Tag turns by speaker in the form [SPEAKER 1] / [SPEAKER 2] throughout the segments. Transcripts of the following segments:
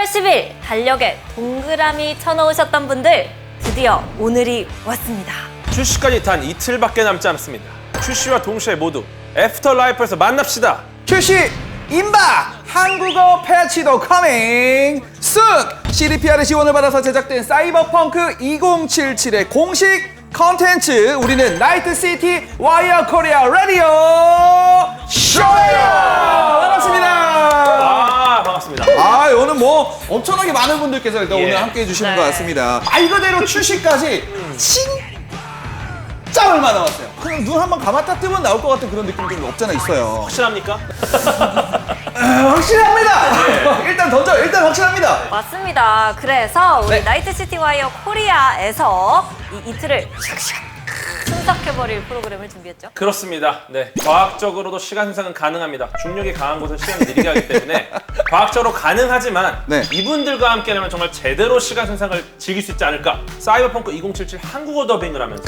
[SPEAKER 1] 11월 10일 달력에 동그라미 쳐놓으셨던 분들 드디어 오늘이 왔습니다.
[SPEAKER 2] 출시까지 단 이틀밖에 남지 않았습니다. 출시와 동시에 모두 애프터라이프에서 만납시다.
[SPEAKER 3] 출시 임박! 한국어 패치도 커밍 순! CDPR의 지원을 받아서 제작된 사이버펑크 2077의 공식 컨텐츠 우리는 나이트시티 와이어 코리아 라디오 쇼예요! 반갑습니다.
[SPEAKER 2] 반갑습니다.
[SPEAKER 3] 오늘 뭐 엄청나게 많은 분들께서 일단 오늘 함께 해주시는 것 같습니다. 말 그대로 출시까지 진짜 얼마 남았어요. 그냥 눈 한번 감았다 뜨면 나올 것 같은 그런 느낌이 좀 없잖아 있어요.
[SPEAKER 2] 확실합니까?
[SPEAKER 3] 확실합니다. 일단 확실합니다.
[SPEAKER 1] 맞습니다. 그래서 우리
[SPEAKER 3] 네.
[SPEAKER 1] 나이트시티 와이어 코리아에서 이 이틀을 샥샥 순삭해버릴 프로그램을 준비했죠.
[SPEAKER 2] 그렇습니다. 네, 과학적으로도 시간 생성은 가능합니다. 중력이 강한 곳은 시간을 느리게 하기 때문에 과학적으로 가능하지만
[SPEAKER 3] 네.
[SPEAKER 2] 이분들과 함께라면 정말 제대로 시간 생성을 즐길 수 있지 않을까. 사이버펑크 2077 한국어 더빙을 하면서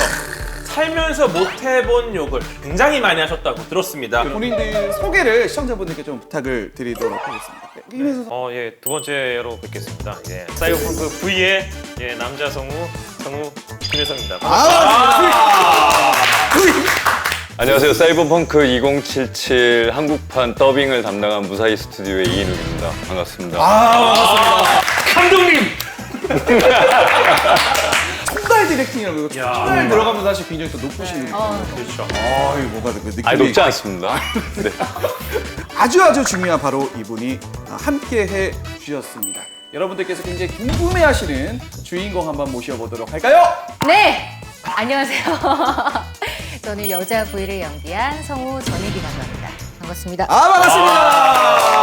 [SPEAKER 2] 살면서 못 해본 욕을 굉장히 많이 하셨다고 들었습니다.
[SPEAKER 3] 본인들 소개를 시청자분들께 좀 부탁을 드리도록 하겠습니다. 김혜수
[SPEAKER 4] 예, 두 번째로 뵙겠습니다. 예, 사이버펑크 V의 남자 성우 김혜성입니다.
[SPEAKER 5] 안녕하세요. 사이버펑크 2077 한국판 더빙을 담당한 무사히 스튜디오의 이인욱입니다. 반갑습니다.
[SPEAKER 2] 감독님!
[SPEAKER 3] 총괄 디렉팅이라고 총괄 들어가면 사실 굉장히 또 높으신 분이
[SPEAKER 2] 그렇죠.
[SPEAKER 3] 뭐가 그 느낌이
[SPEAKER 5] 아니, 높지 않습니다. 네.
[SPEAKER 3] 아주 중요한 바로 이분이 함께 해 주셨습니다. 여러분들께서 굉장히 궁금해하시는 주인공 한번 모셔보도록 할까요?
[SPEAKER 6] 네! 안녕하세요. 저는 여자 V를 연기한 성우 전혜기라고 합니다. 반갑습니다.
[SPEAKER 3] 반갑습니다.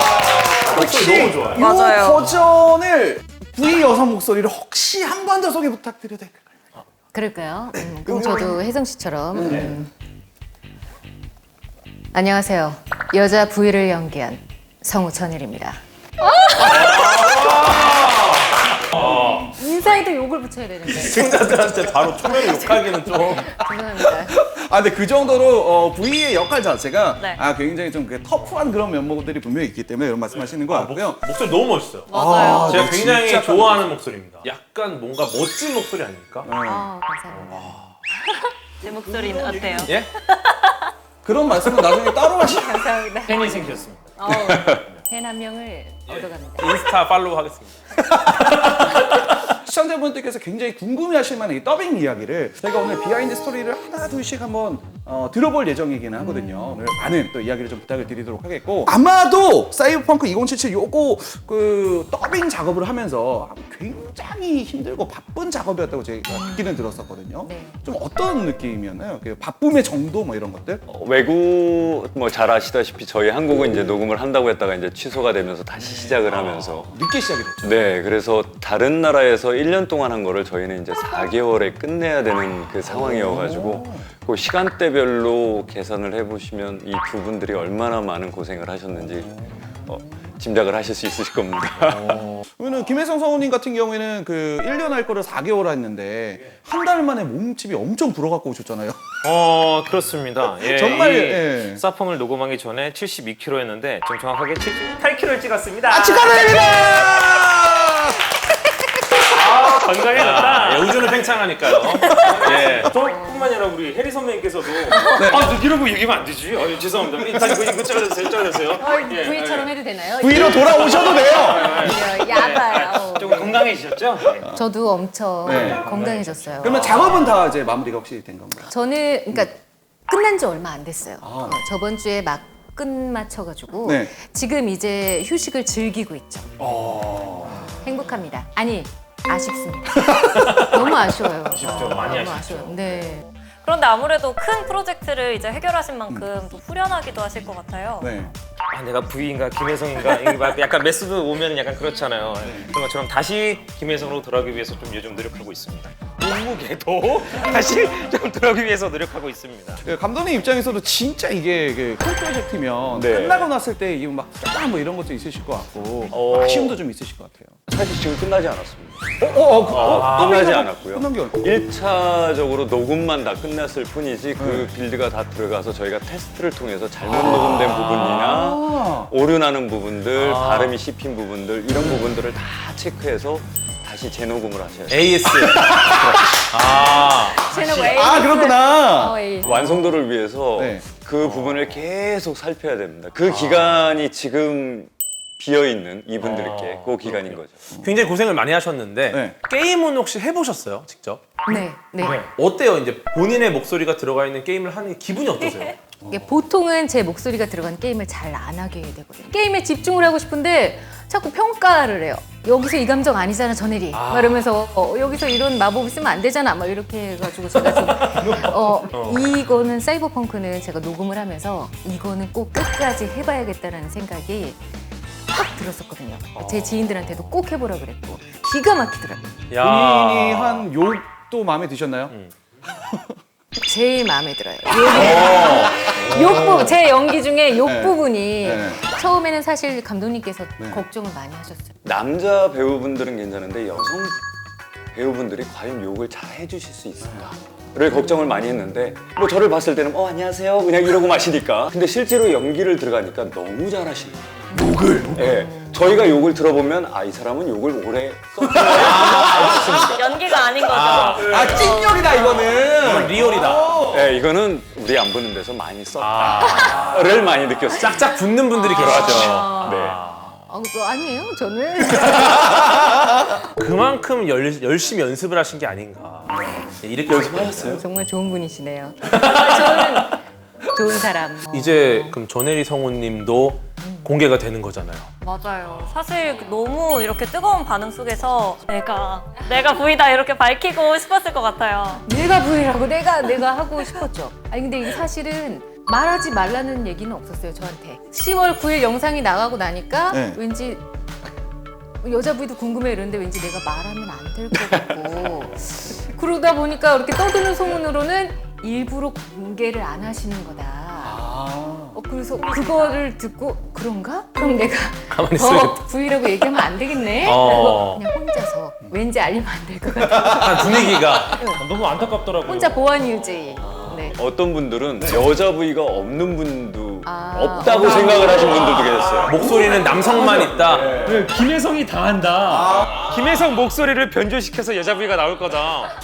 [SPEAKER 2] 목소리 너무 좋아요.
[SPEAKER 3] 이
[SPEAKER 1] 맞아요.
[SPEAKER 3] 버전을 V 여성 목소리를 혹시 한 번 더 소개 부탁드려도 될까요?
[SPEAKER 6] 그럴까요? 그럼 저도 혜성 씨처럼. 안녕하세요. 여자 V를 연기한 성우 전혜리입니다. 인사에도 욕을 붙여야 되는데.
[SPEAKER 2] 시청자들한테 바로 초면에 욕하기는 좀.
[SPEAKER 6] 죄송합니다.
[SPEAKER 3] 근데 그 정도로 V의 역할 자체가
[SPEAKER 1] 네.
[SPEAKER 3] 굉장히 좀 터프한 그런 면모들이 분명히 있기 때문에 이런 말씀하시는 것 같고요.
[SPEAKER 2] 목소리 너무 멋있어요.
[SPEAKER 1] 맞아요.
[SPEAKER 2] 제가
[SPEAKER 3] 네,
[SPEAKER 2] 굉장히
[SPEAKER 3] 진짜
[SPEAKER 2] 좋아하는 목소리입니다. 약간 뭔가 멋진 목소리 아닙니까?
[SPEAKER 6] 감사합니다.
[SPEAKER 1] 제 목소리는 어때요?
[SPEAKER 2] 예?
[SPEAKER 3] 그런 말씀은 나중에 따로 하시죠.
[SPEAKER 6] 감사합니다.
[SPEAKER 2] 팬이 생겼습니다.
[SPEAKER 6] 팬 한 명을 얻어갑니다.
[SPEAKER 2] 인스타 팔로우 하겠습니다.
[SPEAKER 3] 시청자분들께서 굉장히 궁금해하실 만한 이 더빙 이야기를 저희가 오늘 비하인드 스토리를 하나 둘씩 한번 들어볼 예정이기는 하거든요. 오늘 많은 또 이야기를 좀 부탁을 드리도록 하겠고 아마도 사이버펑크 2077 요거 그 더빙 작업을 하면서 굉장히 힘들고 바쁜 작업이었다고 제가 듣기는 들었었거든요.
[SPEAKER 6] 네.
[SPEAKER 3] 좀 어떤 느낌이었나요? 그 바쁨의 정도 뭐 이런 것들?
[SPEAKER 5] 외국 뭐 잘 아시다시피 저희 한국은 이제 녹음을 한다고 했다가 이제 취소가 되면서 다시 시작을 하면서
[SPEAKER 3] 늦게 시작이 됐죠.
[SPEAKER 5] 네, 그래서 다른 나라에서 1년 동안 한 거를 저희는 이제 4개월에 끝내야 되는 그 상황이어가지고 그 시간대별로 계산을 해보시면 이 두 분들이 얼마나 많은 고생을 하셨는지 짐작을 하실 수 있으실 겁니다.
[SPEAKER 3] 그러면 김혜성 성우님 같은 경우에는 그 1년 할 거를 4개월 했는데 한 달 만에 몸집이 엄청 불어갖고 오셨잖아요.
[SPEAKER 4] 그렇습니다. 예,
[SPEAKER 3] 정말,
[SPEAKER 4] 이
[SPEAKER 3] 예.
[SPEAKER 4] 사펑을 녹음하기 전에 72kg였는데 지금 정확하게 78kg를 찍었습니다.
[SPEAKER 3] 축하드립니다!
[SPEAKER 4] 건강해졌다.
[SPEAKER 2] 예, 우주는 팽창하니까요.
[SPEAKER 4] 예. 저뿐만 아니라 우리 해리 선배님께서도 이러고 얘기하면 안 되지. 죄송합니다. 다시 이거 잘라주세요. 예,
[SPEAKER 6] V처럼 해도 되나요?
[SPEAKER 3] V로 돌아오셔도 돼요.
[SPEAKER 6] 야봐요.
[SPEAKER 4] 좀 건강해지셨죠?
[SPEAKER 6] 저도 엄청
[SPEAKER 3] 네.
[SPEAKER 6] 건강해졌어요.
[SPEAKER 3] 그러면 작업은 다 이제 마무리가 혹시 된 건가요?
[SPEAKER 6] 저는 그러니까 끝난 지 얼마 안 됐어요.
[SPEAKER 3] 네.
[SPEAKER 6] 저번 주에 막 끝마쳐가지고
[SPEAKER 3] 네.
[SPEAKER 6] 지금 이제 휴식을 즐기고 있죠. 행복합니다. 아니 아쉽습니다. 너무 아쉬워요.
[SPEAKER 4] 아쉽죠. 많이
[SPEAKER 6] 너무
[SPEAKER 4] 아쉽죠.
[SPEAKER 6] 아쉬워요. 네.
[SPEAKER 1] 그런데 아무래도 큰 프로젝트를 이제 해결하신 만큼 또 후련하기도 하실 것 같아요.
[SPEAKER 3] 네.
[SPEAKER 4] 내가 V인가 김혜성인가 이게 막 약간 메스드 오면 약간 그렇잖아요. 그런 것처럼 다시 김혜성으로 돌아가기 위해서 좀 요즘 노력하고 있습니다. 몸무게도 다시 좀 돌아가기 위해서 노력하고 있습니다.
[SPEAKER 3] 그 감독님 입장에서도 진짜 이게 큰 프로젝트면
[SPEAKER 5] 네.
[SPEAKER 3] 끝나고 났을 때 이거 막 뭐 이런 것도 있으실 것 같고
[SPEAKER 4] 어.
[SPEAKER 3] 아쉬움도 좀 있으실 것 같아요.
[SPEAKER 5] 사실 지금 끝나지 않았습니다.
[SPEAKER 3] 끝나지
[SPEAKER 5] 끝나지 않았고요.
[SPEAKER 3] 끝난 게
[SPEAKER 5] 1차적으로 녹음만 다 끝났을 뿐이지 그 빌드가 다 들어가서 저희가 테스트를 통해서 잘못 녹음된 부분이나 오류나는 부분들, 발음이 씹힌 부분들 이런 부분들을 다 체크해서 다시 재녹음을 하셔야 돼요.
[SPEAKER 2] AS.
[SPEAKER 1] 쟤는 왜?
[SPEAKER 3] 그렇구나.
[SPEAKER 5] 완성도를 위해서
[SPEAKER 3] 네.
[SPEAKER 5] 그 부분을 계속 살펴야 됩니다. 그 기간이 지금 비어있는 이분들께 그 기간인 거죠.
[SPEAKER 2] 굉장히 고생을 많이 하셨는데
[SPEAKER 3] 네.
[SPEAKER 2] 게임은 혹시 해보셨어요? 직접?
[SPEAKER 6] 네, 네.
[SPEAKER 2] 어때요? 이제 본인의 목소리가 들어가 있는 게임을 하는 게 기분이 어떠세요?
[SPEAKER 6] 이게 보통은 제 목소리가 들어간 게임을 잘 안 하게 되거든요. 게임에 집중을 하고 싶은데 자꾸 평가를 해요. 여기서 이 감정 아니잖아, 전혜리. 막 이러면서 여기서 이런 마법을 쓰면 안 되잖아. 막 이렇게 해가지고 제가 좀 이거는 사이버펑크는 제가 녹음을 하면서 이거는 꼭 끝까지 해봐야겠다라는 생각이 확 들었었거든요. 제 지인들한테도 꼭 해보라 그랬고 기가 막히더라고요.
[SPEAKER 3] 본인이 한 욕도 마음에 드셨나요?
[SPEAKER 6] 제일 마음에 들어요. 욕 부분, 제 연기 중에 욕 부분이
[SPEAKER 3] 네.
[SPEAKER 6] 처음에는 사실 감독님께서 걱정을 많이 하셨어요.
[SPEAKER 5] 남자 배우분들은 괜찮은데 여성 배우분들이 과연 욕을 잘 해주실 수 있을까?를 걱정을 많이 했는데 뭐 저를 봤을 때는 안녕하세요 그냥 이러고 마시니까 근데 실제로 연기를 들어가니까 너무 잘하시는 거예요. 욕을? 네. 저희가 욕을 들어보면 이 사람은 욕을 오래 썼구나.
[SPEAKER 1] 연기가 아닌 거죠.
[SPEAKER 3] 찐욕이다 이거는.
[SPEAKER 2] 리얼이다.
[SPEAKER 5] 네, 이거는 우리 안 보는 데서 많이 썼다를 많이 느꼈어요.
[SPEAKER 2] 짝짝 붙는 분들이 계시죠.
[SPEAKER 5] 네.
[SPEAKER 6] 그거 아니에요, 저는.
[SPEAKER 2] 그만큼 열심히 연습을 하신 게 아닌가. 이렇게 연습하셨어요?
[SPEAKER 6] 정말 좋은 분이시네요. 저는 좋은 사람.
[SPEAKER 2] 이제 그럼 전혜리 성우님도 공개가 되는 거잖아요.
[SPEAKER 1] 맞아요. 사실 너무 이렇게 뜨거운 반응 속에서 내가 부이다 이렇게 밝히고 싶었을 것 같아요.
[SPEAKER 6] 내가 부인하고 내가 하고 싶었죠. 아니 근데 이게 사실은 말하지 말라는 얘기는 없었어요, 저한테. 10월 9일 영상이 나가고 나니까
[SPEAKER 3] 네.
[SPEAKER 6] 왠지 여자 부위도 궁금해 이러는데 왠지 내가 말하면 안 될 것 같고 그러다 보니까 이렇게 떠드는 소문으로는 일부러 공개를 안 하시는 거다. 그래서 그거를 듣고 그런가? 그럼 내가
[SPEAKER 2] 가만히 있어야겠다.
[SPEAKER 6] 부위라고 얘기하면 안 되겠네?
[SPEAKER 2] 어.
[SPEAKER 6] 그래서 그냥 혼자서 왠지 알리면 안 될 것 같아.
[SPEAKER 2] 약간 분위기가 너무 안타깝더라고요.
[SPEAKER 6] 혼자 보안 유지. 네.
[SPEAKER 5] 어떤 분들은 여자 부위가 없는 분도
[SPEAKER 6] 아.
[SPEAKER 5] 없다고 생각을 하신 분들도 계셨어요.
[SPEAKER 2] 목소리는 남성만 있다.
[SPEAKER 4] 김혜성이 다 한다. 김혜성 목소리를 변조시켜서 여자 부위가 나올 거다.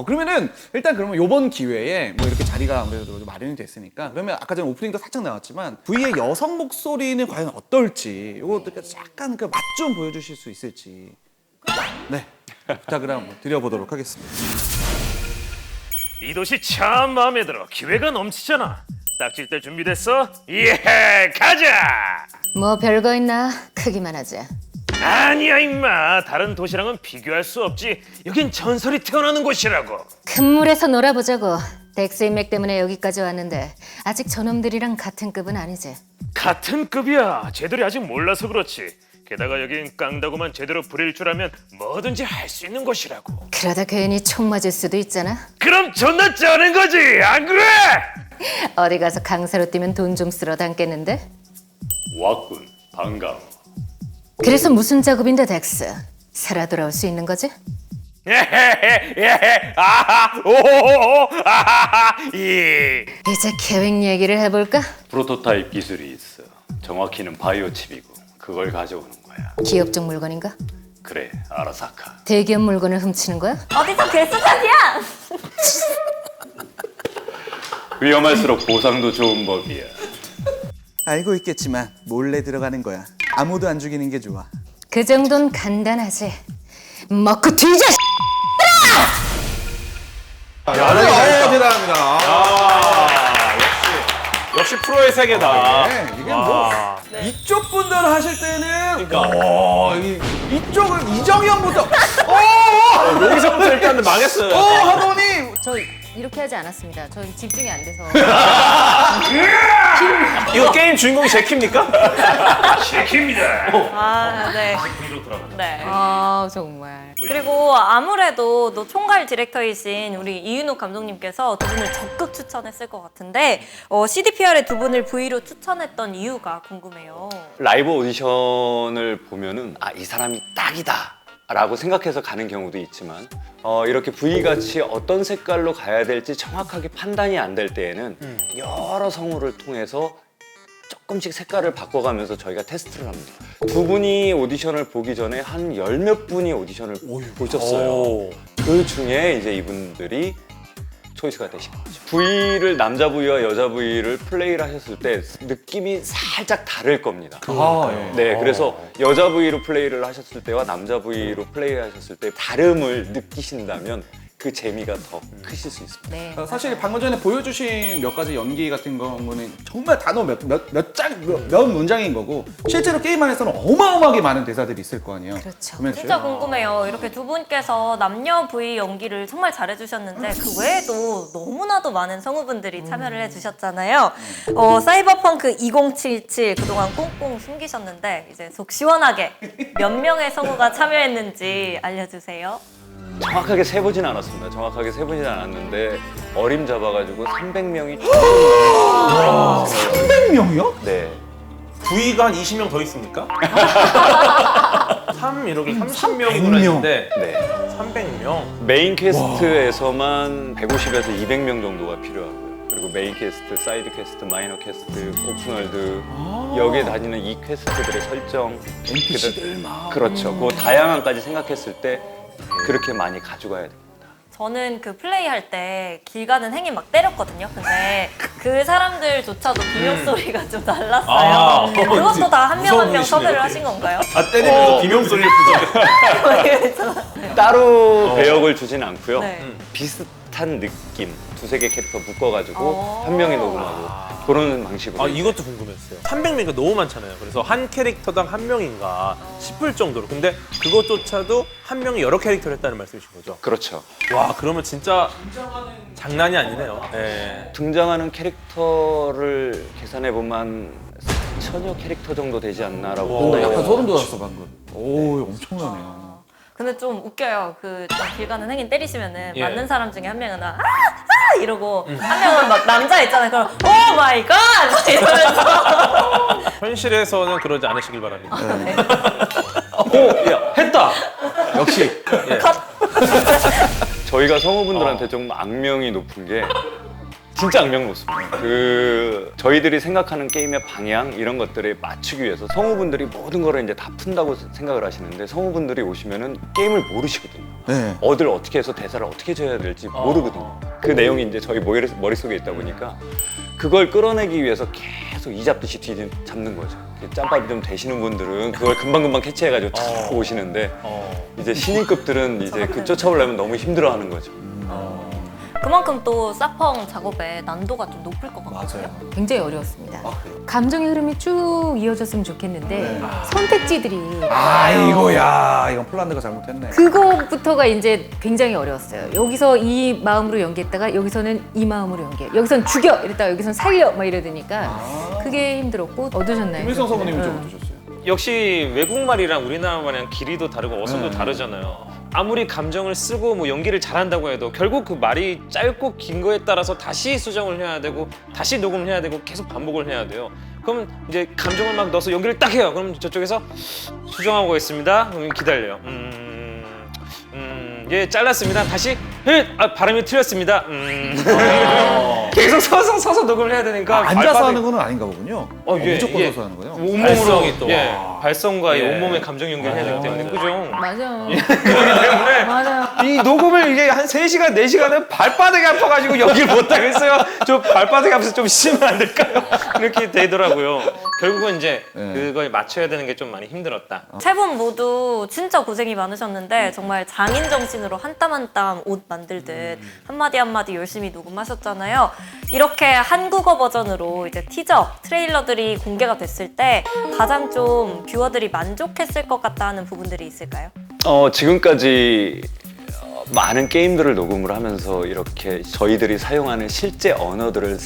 [SPEAKER 3] 그러면은 일단 그러면 이번 기회에 뭐 이렇게 자리가 아무래도 좀 마련이 됐으니까 그러면 아까 전에 오프닝도 살짝 나왔지만 V의 여성 목소리는 과연 어떨지 이거 약간 그 맛 좀 보여주실 수 있을지 네 부탁을 한번 드려보도록 하겠습니다.
[SPEAKER 7] 이 도시 참 마음에 들어. 기회가 넘치잖아. 딱질 때 준비됐어? 예, 가자!
[SPEAKER 6] 뭐 별거 있나? 크기만 하자.
[SPEAKER 7] 아니야 임마. 다른 도시랑은 비교할 수 없지. 여긴 전설이 태어나는 곳이라고.
[SPEAKER 6] 큰 물에서 놀아보자고. 덱스 인맥 때문에 여기까지 왔는데 아직 저놈들이랑 같은 급은 아니지.
[SPEAKER 7] 같은 급이야. 쟤들이 아직 몰라서 그렇지. 게다가 여긴 깡다구만 제대로 부릴 줄 알면 뭐든지 할 수 있는 곳이라고.
[SPEAKER 6] 그러다 괜히 총 맞을 수도 있잖아.
[SPEAKER 7] 그럼 존나 쩌는 거지, 안 그래?
[SPEAKER 6] 어디 가서 강사로 뛰면 돈 좀 쓸어 담겠는데?
[SPEAKER 5] 왔군. 반가워.
[SPEAKER 6] 그래서 무슨 작업인데 덱스? 살아 돌아올 수 있는 거지?
[SPEAKER 7] 예헤헤 아하 오호호 아하하 예.
[SPEAKER 6] 이제 계획 얘기를 해볼까?
[SPEAKER 5] 프로토타입 기술이 있어. 정확히는 바이오 칩이고 그걸 가져오는 거야.
[SPEAKER 6] 기업적 물건인가?
[SPEAKER 5] 그래, 아라사카.
[SPEAKER 6] 대기업 물건을 훔치는 거야?
[SPEAKER 1] 어디서 개수작이야?
[SPEAKER 5] 위험할수록 보상도 좋은 법이야.
[SPEAKER 3] 알고 있겠지만 몰래 들어가는 거야. 아무도 안 죽이는 게 좋아.
[SPEAKER 6] 그 정도는 간단하지. 먹고 뒤져!
[SPEAKER 3] 대단합니다.
[SPEAKER 2] 역시 프로의 세계다.
[SPEAKER 3] 네, 이게 뭐 이쪽 분들 하실 때는 이쪽은 이정현부터
[SPEAKER 2] 여기서부터 일단은 망했어요.
[SPEAKER 3] 하더니
[SPEAKER 6] 저 이렇게 하지 않았습니다. 전 집중이 안 돼서.
[SPEAKER 2] 이거 게임 주인공이 제키입니까?
[SPEAKER 1] 아, 네. 네.
[SPEAKER 6] 아 정말.
[SPEAKER 1] 그리고 아무래도 또 총괄 디렉터이신 우리 이윤호 감독님께서 두 분을 적극 추천했을 것 같은데 CDPR의 두 분을 V로 추천했던 이유가 궁금해요.
[SPEAKER 5] 라이브 오디션을 보면은 이 사람이 딱이다 라고 생각해서 가는 경우도 있지만 이렇게 V같이 어떤 색깔로 가야 될지 정확하게 판단이 안 될 때에는 여러 성우를 통해서 조금씩 색깔을 바꿔가면서 저희가 테스트를 합니다. 두 분이 오디션을 보기 전에 한 열 몇 분이 오디션을 보셨어요. 그 중에 이제 이분들이 초이스가 되신 거죠. V를 남자 V와 여자 V를 플레이를 하셨을 때 느낌이 살짝 다를 겁니다. 네, 그래서 여자 V로 플레이를 하셨을 때와 남자 V로 플레이를 하셨을 때 다름을 느끼신다면 그 재미가 더 크실 수 있습니다.
[SPEAKER 6] 네.
[SPEAKER 3] 사실 방금 전에 보여주신 몇 가지 연기 같은 경우는 정말 단어 몇 문장인 거고 실제로 게임 안에서는 어마어마하게 많은 대사들이 있을 거 아니에요.
[SPEAKER 6] 그렇죠.
[SPEAKER 3] 그러면
[SPEAKER 1] 진짜 궁금해요. 이렇게 두 분께서 남녀 V 연기를 정말 잘해주셨는데 그 외에도 너무나도 많은 성우분들이 참여를 해주셨잖아요. 사이버펑크 2077 그동안 꽁꽁 숨기셨는데 이제 속 시원하게 몇 명의 성우가 참여했는지 알려주세요.
[SPEAKER 5] 정확하게 세보진 않았습니다. 정확하게 세보진 않았는데 어림 잡아가지고 300명이
[SPEAKER 3] 300명이요?
[SPEAKER 5] 네.
[SPEAKER 2] V가 한 20명 더 있습니까? 3 이렇게 30명이구나
[SPEAKER 3] 300명.
[SPEAKER 2] 했는데
[SPEAKER 5] 네.
[SPEAKER 2] 300명?
[SPEAKER 5] 메인 캐스트에서만 150에서 200명 정도가 필요하고요. 그리고 메인 캐스트, 사이드 캐스트, 마이너 캐스트, 오픈월드 여기에 다니는 이 캐스트들의 설정
[SPEAKER 3] NPC들 막
[SPEAKER 5] 그렇죠. 그 다양한까지 생각했을 때 그렇게 많이 가져가야 됩니다.
[SPEAKER 1] 저는 그 플레이할 때 길 가는 행위 막 때렸거든요. 근데 그 사람들조차도 비명 소리가 좀 달랐어요. 그것도 다 한 명 한 명
[SPEAKER 2] 무서운
[SPEAKER 1] 섭외를
[SPEAKER 2] 분이시네,
[SPEAKER 1] 하신 건가요?
[SPEAKER 2] 아 때리면서 비명소리를 부르죠.
[SPEAKER 5] 따로 배역을 주진 않고요.
[SPEAKER 1] 네.
[SPEAKER 5] 비슷한 느낌 두세 개 캐릭터 묶어가지고 한 명이 녹음하고 그런 방식으로.
[SPEAKER 2] 아 이것도 궁금했어요. 300명이니까 너무 많잖아요. 그래서 한 캐릭터당 한 명인가 싶을 정도로. 근데 그것조차도 한 명이 여러 캐릭터를 했다는 말씀이신 거죠?
[SPEAKER 5] 그렇죠.
[SPEAKER 2] 와 그러면 진짜 장난이 아니네요. 네.
[SPEAKER 5] 등장하는 캐릭터를 계산해 보면 4천여 캐릭터 정도 되지 않나라고.
[SPEAKER 3] 나
[SPEAKER 5] 봐요.
[SPEAKER 3] 약간 소름 돋았어 방금. 오 엄청나네요.
[SPEAKER 1] 근데 좀 웃겨요. 그 길 가는 행인 때리시면은
[SPEAKER 2] 예.
[SPEAKER 1] 맞는 사람 중에 한 명은 아 이러고 한 명은 막 남자 있잖아요. 그럼 오 마이 갓 막 이러면서
[SPEAKER 2] 현실에서는 그러지 않으시길 바랍니다.
[SPEAKER 5] 오, 야, 했다.
[SPEAKER 3] 역시
[SPEAKER 5] 저희가 성우분들한테 좀 악명이 높은 게 진짜 악명 높습니다. 그 저희들이 생각하는 게임의 방향 이런 것들에 맞추기 위해서 성우분들이 모든 거를 이제 다 푼다고 생각을 하시는데 성우분들이 오시면은 게임을 모르시거든요.
[SPEAKER 3] 네.
[SPEAKER 5] 어딜 어떻게 해서 대사를 어떻게 줘야 될지 모르거든요. 그 내용이 이제 저희 머릿속에 있다 보니까 그걸 끌어내기 위해서 계속 이 잡듯이 뒤 잡는 거죠. 짬밥이 좀 되시는 분들은 그걸 금방금방 캐치해가지고 탁 오시는데 이제 신인급들은 이제 그 쫓아오려면 너무 힘들어하는 거죠.
[SPEAKER 1] 그만큼 또 사펑 작업의 난도가 좀 높을 것 같아요.
[SPEAKER 3] 맞아요.
[SPEAKER 6] 굉장히 어려웠습니다.
[SPEAKER 3] 아, 그래요?
[SPEAKER 6] 감정의 흐름이 쭉 이어졌으면 좋겠는데 선택지들이
[SPEAKER 3] 아이고야 이건 폴란드가 잘못했네.
[SPEAKER 6] 그거부터가 이제 굉장히 어려웠어요. 여기서 이 마음으로 연기했다가 여기서는 이 마음으로 연기해. 여기선 죽여 이랬다가 여기선 살려 막 이러니까 그게 힘들었고 어떠셨나요?
[SPEAKER 3] 김일성 성우님은 좀 어떠셨어요?
[SPEAKER 4] 역시 외국말이랑 우리나라 말이랑 길이도 다르고 어순도 다르잖아요. 아무리 감정을 쓰고 뭐 연기를 잘한다고 해도 결국 그 말이 짧고 긴 거에 따라서 다시 수정을 해야 되고 다시 녹음을 해야 되고 계속 반복을 해야 돼요. 그럼 이제 감정을 막 넣어서 연기를 딱 해요. 그럼 저쪽에서 수정하고 있습니다. 그럼 기다려요. 예, 잘랐습니다. 다시 발음이 틀렸습니다. 계속 서서 녹음을 해야 되니까
[SPEAKER 3] 앉아서
[SPEAKER 4] 발바닥이-
[SPEAKER 3] 하는 건 아닌가 보군요.
[SPEAKER 4] 예,
[SPEAKER 3] 무조건
[SPEAKER 4] 예.
[SPEAKER 3] 서서 하는 거예요.
[SPEAKER 4] 온몸으로
[SPEAKER 2] 발성이 또.
[SPEAKER 4] 예, 발성과 이
[SPEAKER 2] 예.
[SPEAKER 4] 온몸의 감정 연결을 해야 되기 때문에 그죠?
[SPEAKER 6] 맞아.
[SPEAKER 4] 그렇기 때문에
[SPEAKER 6] 맞아요.
[SPEAKER 4] 이 녹음을 이게 한 3시간, 4시간은 발바닥이 아파가지고 연기를 못하겠어요. 저 발바닥이 아파서 좀 쉬면 안 될까요? 그렇게 되더라고요. 결국은 이제
[SPEAKER 3] 네.
[SPEAKER 4] 그걸 맞춰야 되는 게 좀 많이 힘들었다.
[SPEAKER 1] 세 분 모두 진짜 고생이 많으셨는데 정말 장인 정신으로 한 땀 한 땀 옷 만들듯 한마디 한마디 열심히 녹음하셨잖아요. 이렇게 한국어 버전으로 이제 티저, 트레일러들이 공개가 됐을 때 가장 좀 뷰어들이 만족했을 것 같다 하는 부분들이 있을까요?
[SPEAKER 5] 지금까지 많은 게임들을 녹음을 하면서 이렇게 저희들이 사용하는 실제 언어들을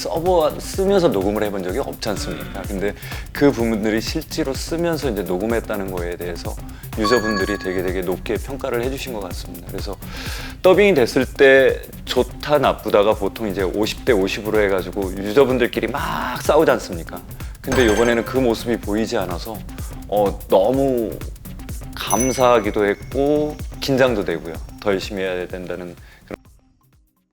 [SPEAKER 5] 쓰면서 녹음을 해본 적이 없지 않습니까? 근데 그 부분들이 실제로 쓰면서 이제 녹음했다는 거에 대해서 유저분들이 되게 높게 평가를 해주신 것 같습니다. 그래서 더빙이 됐을 때 좋다 나쁘다가 보통 이제 50대 50으로 해가지고 유저분들끼리 막 싸우지 않습니까? 근데 이번에는 그 모습이 보이지 않아서 너무 감사하기도 했고 긴장도 되고요. 더 열심히 해야 된다는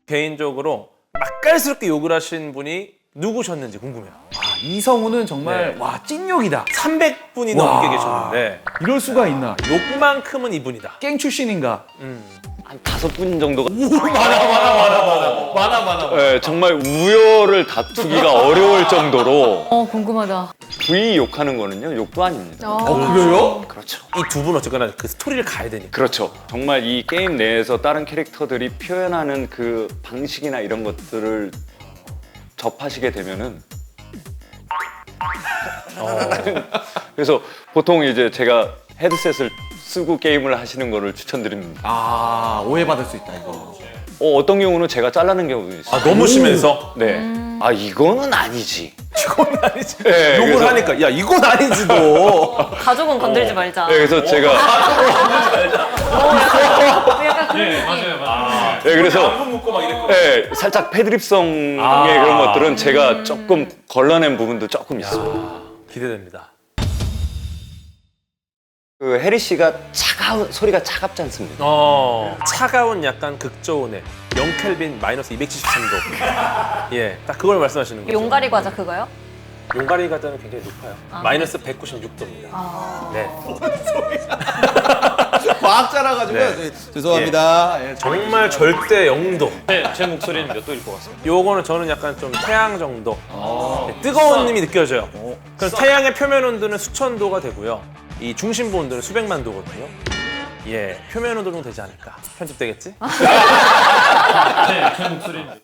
[SPEAKER 2] 개인적으로 맛깔스럽게 욕을 하신 분이 누구셨는지 궁금해요.
[SPEAKER 3] 이성우는 정말
[SPEAKER 2] 네.
[SPEAKER 3] 와 찐욕이다.
[SPEAKER 2] 300분이
[SPEAKER 3] 와.
[SPEAKER 2] 넘게 계셨는데
[SPEAKER 3] 이럴 수가 있나?
[SPEAKER 2] 욕만큼은 이분이다.
[SPEAKER 3] 갱 출신인가?
[SPEAKER 5] 한 5분 정도가
[SPEAKER 3] 많아.
[SPEAKER 5] 네, 정말 우열을 다투기가 어려울 정도로
[SPEAKER 6] 궁금하다.
[SPEAKER 5] 부위 욕하는 거는요 욕도 아닙니다.
[SPEAKER 3] 그래요?
[SPEAKER 5] 그렇죠.
[SPEAKER 2] 이 두 분 어쨌거나 그 스토리를 가야 되니까.
[SPEAKER 5] 그렇죠. 정말 이 게임 내에서 다른 캐릭터들이 표현하는 그 방식이나 이런 것들을 접하시게 되면은 그래서 보통 이제 제가 헤드셋을 쓰고 게임을 하시는 거를 추천드립니다.
[SPEAKER 3] 아 오해받을 수 있다 이거.
[SPEAKER 5] 어떤 경우는 제가 잘라는 경우도 있어요.
[SPEAKER 2] 너무 심해서
[SPEAKER 5] 네. 아 이거는 아니지.
[SPEAKER 2] 이건 아니지.
[SPEAKER 5] 네,
[SPEAKER 2] 욕을
[SPEAKER 5] 그래서-
[SPEAKER 2] 하니까 야 이건 아니지 너.
[SPEAKER 1] 가족은 건들지 말자.
[SPEAKER 5] 네, 그래서 제가
[SPEAKER 1] 약간 그런 느낌.
[SPEAKER 5] 네, 그래서
[SPEAKER 2] 묶고 막 이랬고.
[SPEAKER 5] 네, 살짝 패드립성의 그런 것들은 제가 조금 걸러낸 부분도 조금 있어요.
[SPEAKER 2] 기대됩니다.
[SPEAKER 5] 그 해리 씨가 소리가 차갑지 않습니다.
[SPEAKER 2] 차가운 약간 극저온에 0켈빈 마이너스 273도. 예, 딱 그걸 말씀하시는 거죠.
[SPEAKER 1] 용가리 과자 그거요?
[SPEAKER 2] 용가리 과자는 굉장히 높아요. 마이너스 196도입니다. 네.
[SPEAKER 3] 과학자라-가지고
[SPEAKER 2] 네.
[SPEAKER 3] 죄송합니다. 예,
[SPEAKER 2] 정말 절대 0도.
[SPEAKER 4] 제 목소리는 몇 도일 것 같습니다.
[SPEAKER 2] 요거는 저는 약간 좀 태양 정도. 네, 뜨거운 힘이 느껴져요. 그럼 태양의 표면 온도는 수천 도가 되고요. 이 중심부 온도는 수백만 도거든요. 예, 표면 온도 정도 되지 않을까. 편집되겠지?